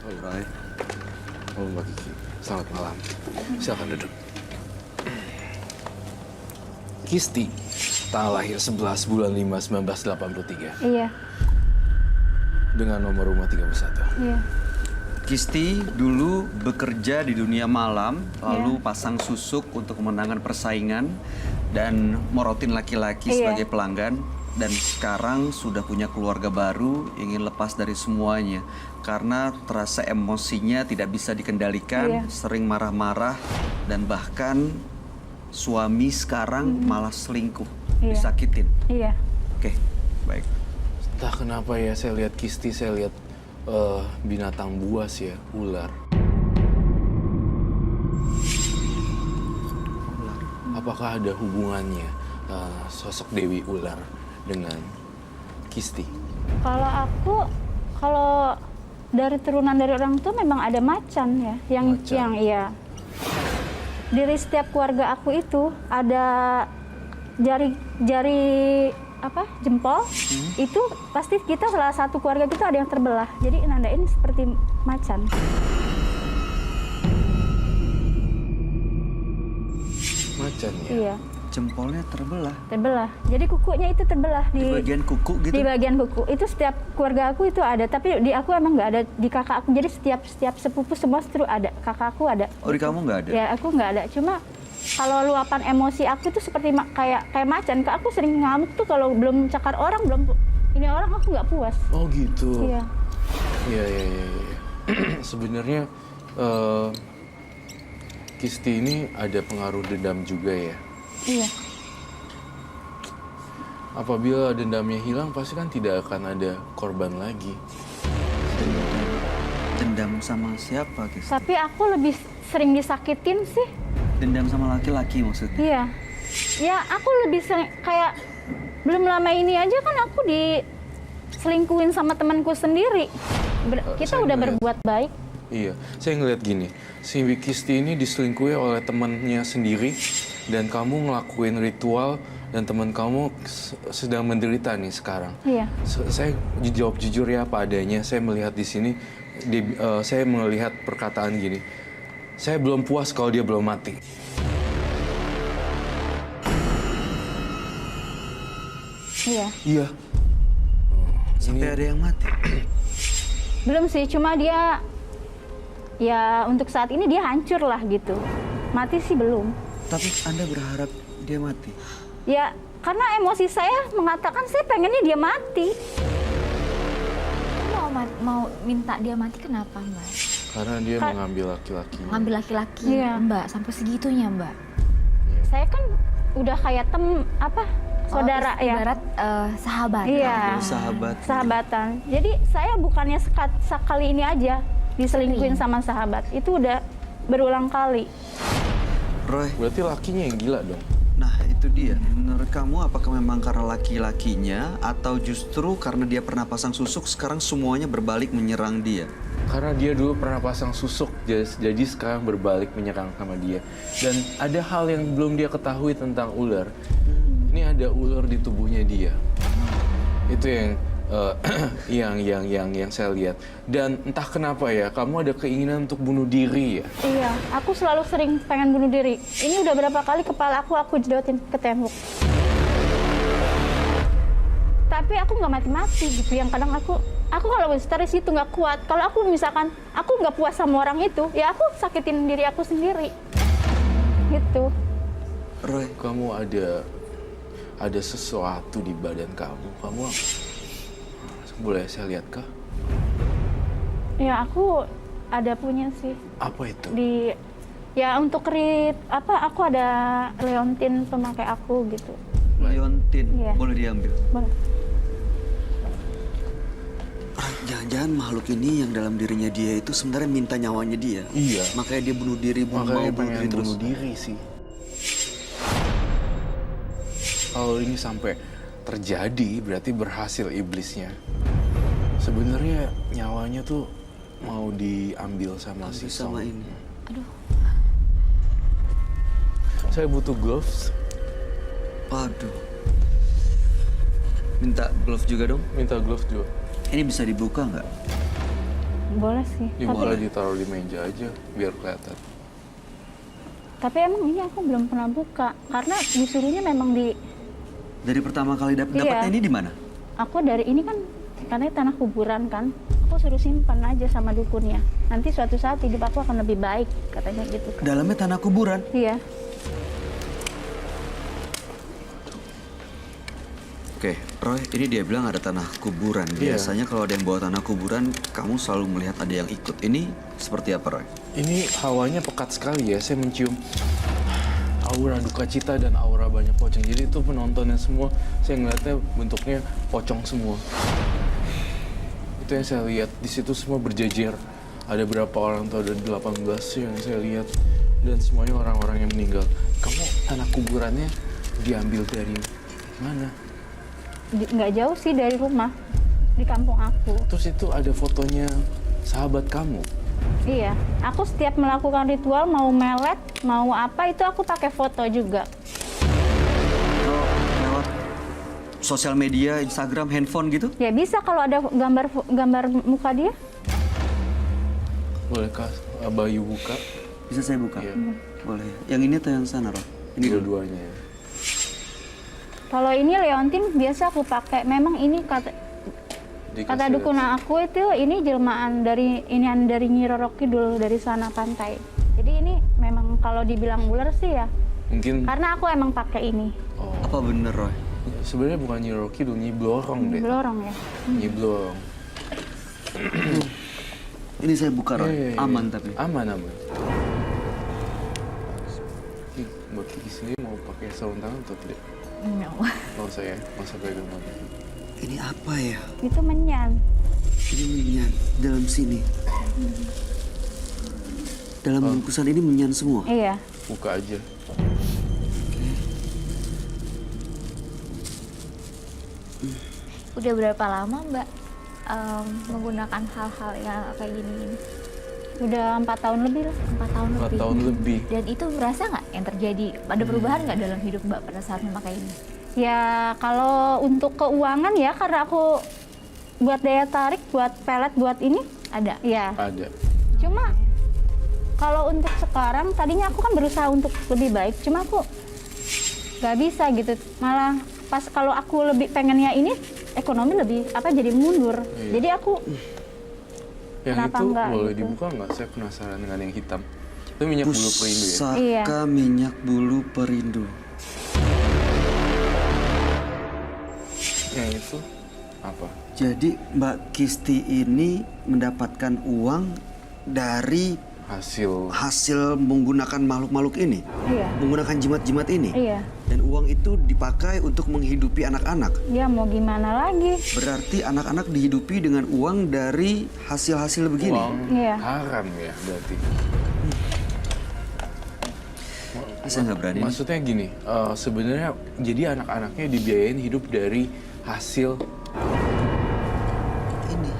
Roy. Oh, Mbak Kiki. Selamat malam. Silakan duduk. Kisti, tanggal lahir 11 bulan 5 1983. Iya, Dengan nomor rumah 31. iya. Kisti dulu bekerja di dunia malam, lalu pasang susuk untuk kemenangan persaingan dan morotin laki-laki Iya. sebagai pelanggan. Dan sekarang sudah punya keluarga baru, ingin lepas dari semuanya. Karena terasa emosinya tidak bisa dikendalikan, Iya. sering marah-marah, dan bahkan suami sekarang malah selingkuh, Iya. disakitin. Iya. Oke, baik. Entah kenapa ya, saya lihat Kisti, saya lihat binatang buas ya, ular. Apakah ada hubungannya sosok Dewi Ular dengan Kisti? Kalau dari turunan dari orang tua memang ada macan ya, Macan. yang iya. Dari setiap keluarga aku itu ada jari jempol itu pasti kita salah satu keluarga kita ada yang terbelah. Jadi nandain seperti macan. Macan ya? Iya, Jempolnya terbelah. terbelah. Jadi kukunya itu terbelah Di bagian kuku gitu? di bagian kuku. Itu setiap keluarga aku itu ada, tapi di aku emang nggak ada, di kakak aku. Jadi setiap sepupu semua seru ada. Kakak aku ada. Oh, di kamu nggak ada? Ya, aku nggak ada. Cuma kalau luapan emosi aku tuh seperti kayak macan. Aku sering ngamuk tuh kalau belum cakar orang, ini orang aku nggak puas. Oh gitu. Iya. Iya. Sebenarnya Kisti ini ada pengaruh dendam juga ya. Iya. Apabila dendamnya hilang, pasti kan tidak akan ada korban lagi. Dendam sama siapa, Kisti? Tapi aku lebih sering disakitin sih. Dendam sama laki-laki maksudnya? Iya. Ya, aku lebih sering kayak belum lama ini aja kan aku diselingkuhin sama temanku sendiri. Kita saya udah ngeliat. berbuat baik. Iya, saya ngeliat gini, si Kisti ini diselingkuhi oleh temannya sendiri dan kamu ngelakuin ritual dan teman kamu sedang menderita nih sekarang. Iya. Saya jawab jujur ya apa adanya, saya melihat di sini, saya melihat perkataan gini, saya belum puas kalau dia belum mati. Iya. Iya. Sampai ada yang mati? Belum sih, cuma dia ya untuk saat ini dia hancur lah gitu. Mati sih belum. Tapi Anda berharap dia mati? Ya, karena emosi saya mengatakan saya pengennya dia mati. Mau minta dia mati kenapa, Mbak? Karena dia mengambil laki-lakinya. Ngambil laki-laki, Iya. Mbak, sampai segitunya, Mbak. Saya kan udah kayak saudara ya. Ibarat sahabat. Iya. Sahabat. Sahabatan. Jadi saya bukannya sekali ini aja diselingkuhin sama sahabat. Itu udah berulang kali. Roy, Berarti lakinya yang gila dong. nah itu dia. Menurut kamu apakah memang karena laki-lakinya atau justru karena dia pernah pasang susuk sekarang semuanya berbalik menyerang dia? Karena dia dulu pernah pasang susuk, jadi sekarang berbalik menyerang sama dia. Dan ada hal yang belum dia ketahui tentang ular. Ini ada ular di tubuhnya dia. Itu yang saya lihat. Dan entah kenapa ya, kamu ada keinginan untuk bunuh diri ya. Iya, aku selalu sering pengen bunuh diri. Ini udah berapa kali kepala aku jedotin ke tembok. Tapi aku nggak mati-mati gitu. Yang kadang aku kalau stres itu nggak kuat. Kalau aku misalkan aku nggak puas sama orang itu, ya aku sakitin diri aku sendiri. Gitu. Roy, Kamu ada sesuatu di badan kamu. Kamu boleh saya lihat kah? Ya aku ada punya sih. Apa itu? Ya untuk aku ada leontin pemakai aku gitu. Leontin, Iya. boleh diambil? Boleh. Jangan-jangan makhluk ini yang dalam dirinya dia itu sebenarnya minta nyawanya dia. Iya. Makanya dia bunuh diri, Makanya bunuh pengen diri terus. bunuh diri sih. Kalau ini sampai terjadi, berarti berhasil iblisnya. Sebenarnya nyawanya tuh mau diambil sama si Sama Song. ini. Aduh, Saya butuh gloves. Waduh. Minta glove juga dong. Minta gloves juga. Ini bisa dibuka nggak? Boleh sih. Ini boleh ditaruh di meja aja biar kelihatan. Tapi emang ini aku belum pernah buka karena disuruhnya memang di. Dari pertama kali Iya. dapatnya ini di mana? Aku dari ini kan karena tanah kuburan kan. Aku suruh simpan aja sama dukunnya. Nanti suatu saat hidup aku akan lebih baik katanya gitu. Dalamnya tanah kuburan. Iya. Oke, Roy, ini dia bilang ada tanah kuburan. Iya. Biasanya kalau ada yang bawa tanah kuburan, kamu selalu melihat ada yang ikut. Ini seperti apa, Roy? Ini hawanya pekat sekali ya. Saya mencium aura duka cita dan aura banyak pocong. Jadi itu penontonnya semua, saya ngeliatnya bentuknya pocong semua. Itu yang saya lihat. Di situ semua berjejer. Ada berapa orang tuh, ada 18 yang saya lihat. Dan semuanya orang-orang yang meninggal. Kamu tanah kuburannya diambil dari mana? Nggak jauh sih dari rumah. Di kampung aku. Terus itu ada fotonya sahabat kamu. Iya. Aku setiap melakukan ritual mau melet, mau apa itu aku pakai foto juga. Atau lewat sosial media, Instagram, handphone gitu? Ya bisa kalau ada gambar muka dia. Bolehkah Bayu buka? Bisa saya buka? Iya. Boleh. Yang ini atau yang sana, Roy? Ini dulu. Dua-duanya. Kalau ini leontin biasa aku pakai. Memang ini kata Dikasih dukun aku itu ini jelmaan dari Nyi Roro Kidul dari sana pantai. Jadi ini memang kalau dibilang ular sih ya. Mungkin Karena aku emang pakai ini. oh, Apa bener, Roy? sebenarnya bukan Nyi Roro Kidul, Nyi Blorong deh. Belorong ya. Nyi Blorong. Ini saya buka, Roy. Iya, iya, iya. Aman tapi. Aman. Nih, buat Kiki sendiri mau pakai sarung tangan atau tidak? No. Mau saya, masa pegang mata. Ini apa ya? Itu menyan. Ini menyan dalam sini. Dalam bungkusan ini menyan semua. Iya. Buka aja. Udah berapa lama Mbak menggunakan hal-hal yang kayak gini? Udah 4 tahun lebih lah. 4 tahun 4 lebih. tahun lebih. Dan itu berasa nggak yang terjadi? Ada perubahan nggak dalam hidup Mbak pada saat memakai ini? Ya kalau untuk keuangan ya karena aku buat daya tarik, buat pelet, buat ini Ada. ya. Ada. Cuma kalau untuk sekarang tadinya aku kan berusaha untuk lebih baik, cuma aku nggak bisa gitu. Malah pas kalau aku lebih pengennya ini ekonomi lebih jadi mundur. Iya. Jadi aku Yang Kenapa itu enggak boleh gitu? dibuka nggak? Saya penasaran dengan yang hitam. Itu minyak bulu perindu ya? Pusaka Iya. minyak bulu perindu. Yang itu apa? Jadi Mbak Kisti ini mendapatkan uang dari hasil menggunakan makhluk-makhluk ini, iya menggunakan jimat-jimat ini. iya Dan uang itu dipakai untuk menghidupi anak-anak. ya mau gimana lagi? Berarti anak-anak dihidupi dengan uang dari hasil-hasil begini. Uang Iya. haram ya berarti. Saya nggak berani. Maksudnya gini, sebenarnya jadi anak-anaknya dibiayain hidup dari hasil Ini.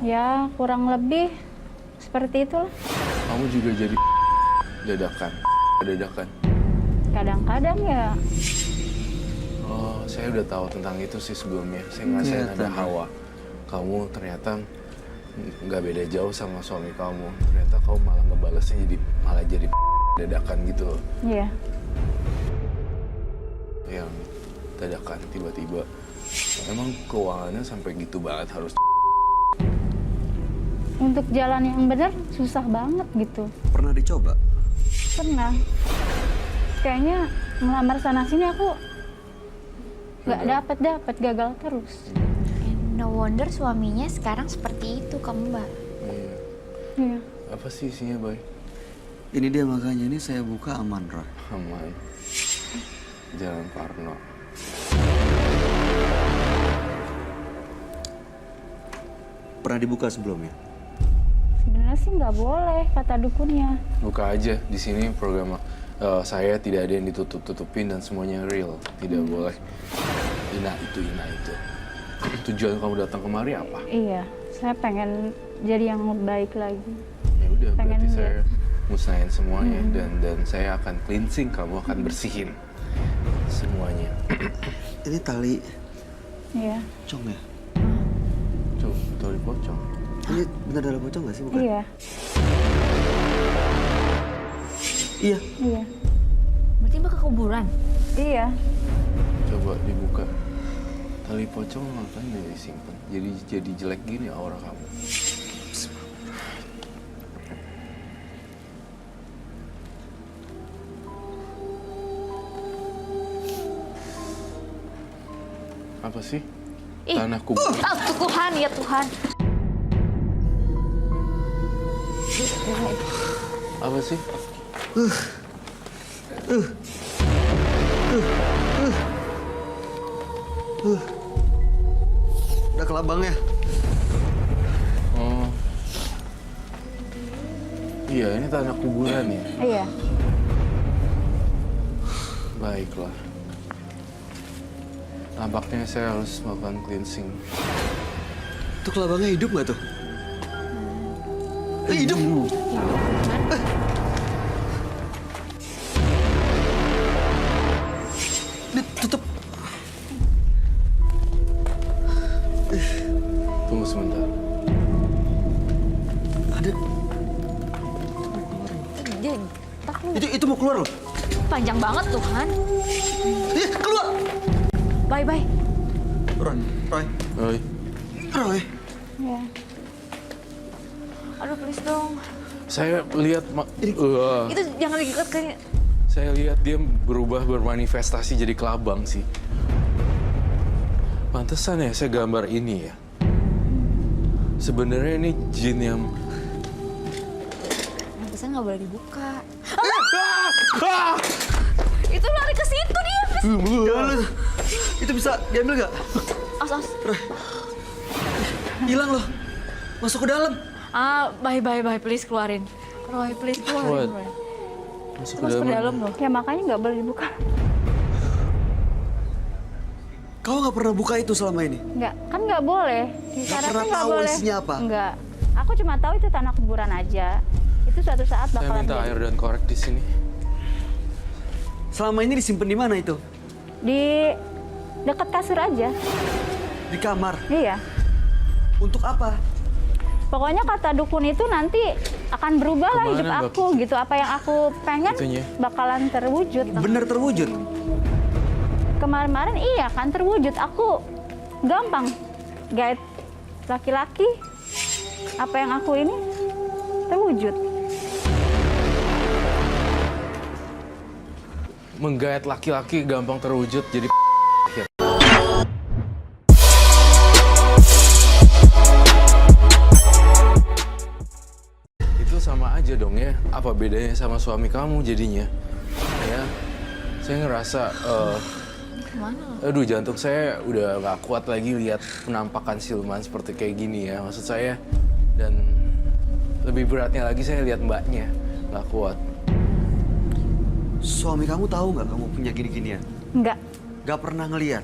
Ya kurang lebih seperti itulah. kamu juga jadi dadakan. Kadang-kadang ya Oh, saya udah tahu tentang itu sih sebelumnya. Saya ngerasain ada Kelihatan. hawa. Kamu ternyata nggak beda jauh sama suami kamu. Ternyata kamu malah ngebalesnya malah jadi dadakan gitu loh. iya. Yang dadakan tiba-tiba. Emang keuangannya sampai gitu banget harus. Untuk jalan yang benar susah banget gitu. Pernah dicoba? Pernah. Kayaknya melamar sana sini aku nggak dapet gagal terus. And no wonder suaminya sekarang seperti itu kamu Mbak. Iya. Iya. Apa sih isinya, Boy? Ini dia makanya ini saya buka aman, Roy. Aman. Jalan Parno. Pernah dibuka sebelumnya? Sebenarnya sih nggak boleh kata dukunnya. Buka aja. Di sini program saya tidak ada yang ditutup-tutupin dan semuanya real. Tidak boleh ina itu. Tujuan kamu datang kemari apa? Iya. Saya pengen jadi yang baik lagi. Ya udah, Pengen berarti dia. saya musnahin semuanya dan saya akan cleansing, kamu akan bersihin semuanya. Ini tali Iya. cong ya? Coba tali pocong. Ini benar darah pocong nggak sih? Bukan? Iya, Iya. iya, Berarti Mbak ke kuburan? iya. Coba dibuka. Tali pocong ngapain ya disimpan? Jadi jelek gini aura kamu. Apa sih? Ih. Tanah kuburan. Ah, Tuhan, ya Tuhan. Apa sih? Udah kelabangnya. Oh. Iya, ini tanah kuburan ya. Iya. Baiklah. Nampaknya saya harus melakukan cleansing. Tuh kelabangnya hidup nggak tuh? Hidup. Ini tutup. Tunggu sebentar. Ada. Dia takut. Itu mau keluar loh. Panjang banget Tuhan. Keluar. Bye-bye. Roy. Oi. Roy. Iya. Aduh, please dong. Saya lihat Itu jangan diikat kayak... saya lihat dia berubah bermanifestasi jadi kelabang sih. Pantesan ya saya gambar ini ya. Sebenarnya ini jin yang Pantesan nggak boleh dibuka. Itu lari ke situ dia. Jangan lu. Itu bisa diambil nggak? As. Hilang loh. Masuk ke dalam. Bye, please keluarin. Roy, please keluarin. What? Roy. masuk Masuk ke dalam loh. Ya makanya nggak boleh dibuka. Kau nggak pernah buka itu selama ini? Nggak boleh. pernah Syaratnya nggak tahu boleh. isinya apa? Nggak. Aku cuma tahu itu tanah kuburan aja. Itu suatu saat Saya bakalan minta jadi. air dan korek di sini. Selama ini disimpan di mana itu? Di dekat kasur aja. Di kamar. Iya. Untuk apa? Pokoknya kata dukun itu nanti akan berubah lah Kemana, hidup Mbak aku gitu. Apa yang aku pengen Itunya. bakalan terwujud. Bener terwujud. Kemarin-kemarin iya kan terwujud. Aku gampang guide laki-laki. Apa yang aku ini terwujud. Menggait laki-laki gampang terwujud jadi itu sama aja dong ya. Apa bedanya sama suami kamu jadinya? Ya, saya ngerasa Kemana? aduh jantung saya udah gak kuat lagi lihat penampakan siluman seperti kayak gini ya. Maksud saya, dan lebih beratnya lagi saya lihat mbaknya gak kuat. Suami kamu tahu nggak kamu punya gini-ginian? Enggak. Gak pernah ngeliat.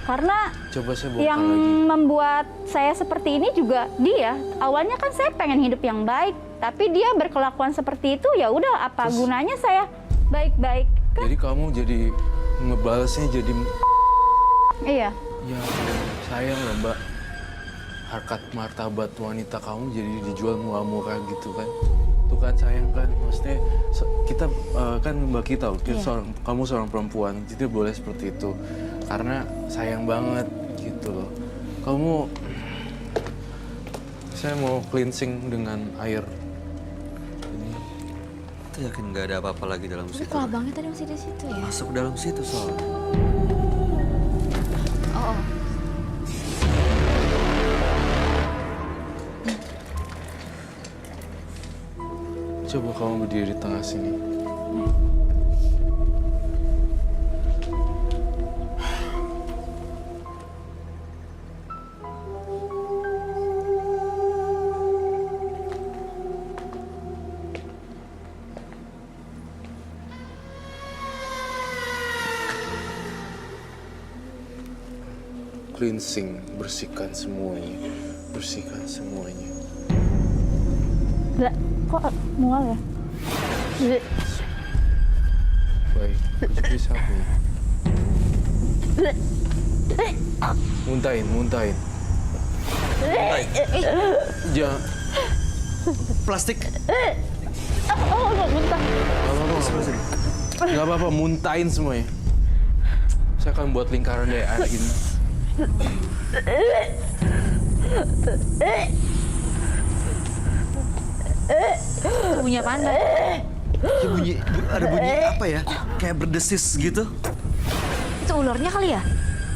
Karena Coba saya bongkar yang lagi. membuat saya seperti ini juga dia. Awalnya kan saya pengen hidup yang baik, tapi dia berkelakuan seperti itu, ya udah apa gunanya saya baik-baik kan? Jadi kamu jadi ngebalesnya jadi Iya. ya sayang lah mbak, harkat martabat wanita kamu jadi dijual murah-murah gitu kan. Itu kan sayang kan, maksudnya kita kan mbak kita, kamu seorang perempuan, jadi boleh seperti itu karena sayang banget gitu loh. Kamu, saya mau cleansing dengan air ini. Kita yakin nggak ada apa-apa lagi dalam Tapi situ? kelabangnya tadi masih di situ ya? Masuk dalam situ soalnya. Oh. Coba kamu berdiri di tengah sini. Cleansing, bersihkan semuanya. Bersihkan semuanya. Lah, kok mual ya? Baik, bisa nih. Muntahin. Muntahin. Roy. Jangan. Plastik. Oh, nggak muntah. Gak apa-apa, muntahin semuanya. Saya akan buat lingkaran dari air ini. Itu bunyi apaan, Mbak? Ya, ada bunyi apa ya? Kayak berdesis gitu. Itu ularnya kali ya?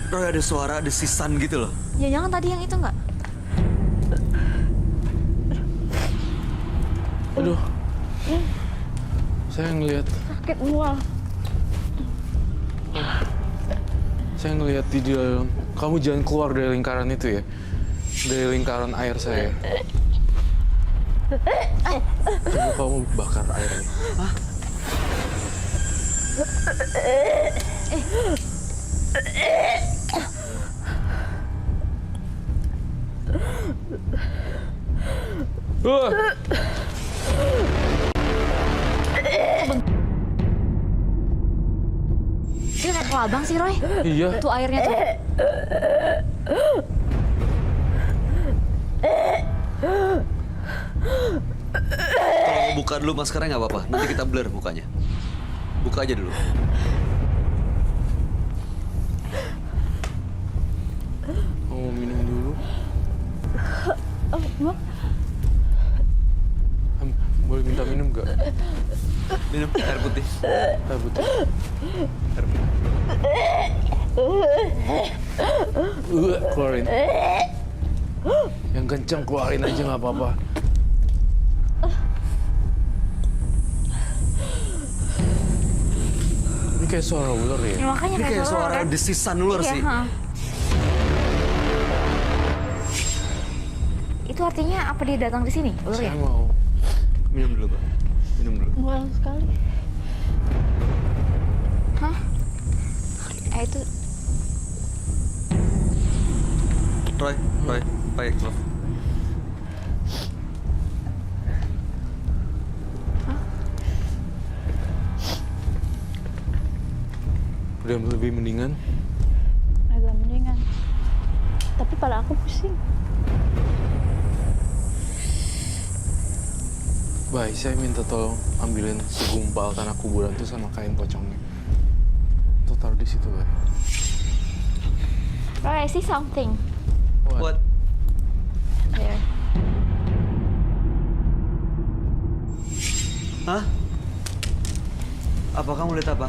Roy, ada suara desisan gitu loh. Jangan tadi yang itu nggak? Aduh. Saya ngelihat. Sakit mual. Saya ngelihat di dalam. Kamu jangan keluar dari lingkaran itu ya. Dari lingkaran air saya. Coba kamu bakar airnya. Hah? Dia kayak kelabang sih, Roy. Iya. Tuh airnya tuh. Kalau buka dulu maskernya nggak apa-apa. Nanti kita blur mukanya. Buka aja dulu. Kamu minum dulu. Boleh minta minum nggak? Minum air putih. Air putih. Air putih. Keluarin. Yang kencang keluarin aja nggak apa-apa. Ini kayak suara ular ya? Ya, makanya Ini kayak suara kan? desisan ular Iya, sih. ha. Itu artinya apa dia datang di sini, ular ya? Saya mau. Minum dulu, Mbak. Minum dulu. Mual sekali. Hah? Itu Roy, pakai glove. Udah lebih mendingan. Agak mendingan. Tapi kepala aku pusing. Baik, saya minta tolong ambilin segumpal tanah kuburan tuh sama kain pocongnya. Tuh taruh di situ, Bay. Roy, I see something. What? There. Hah? Apa kamu lihat apa?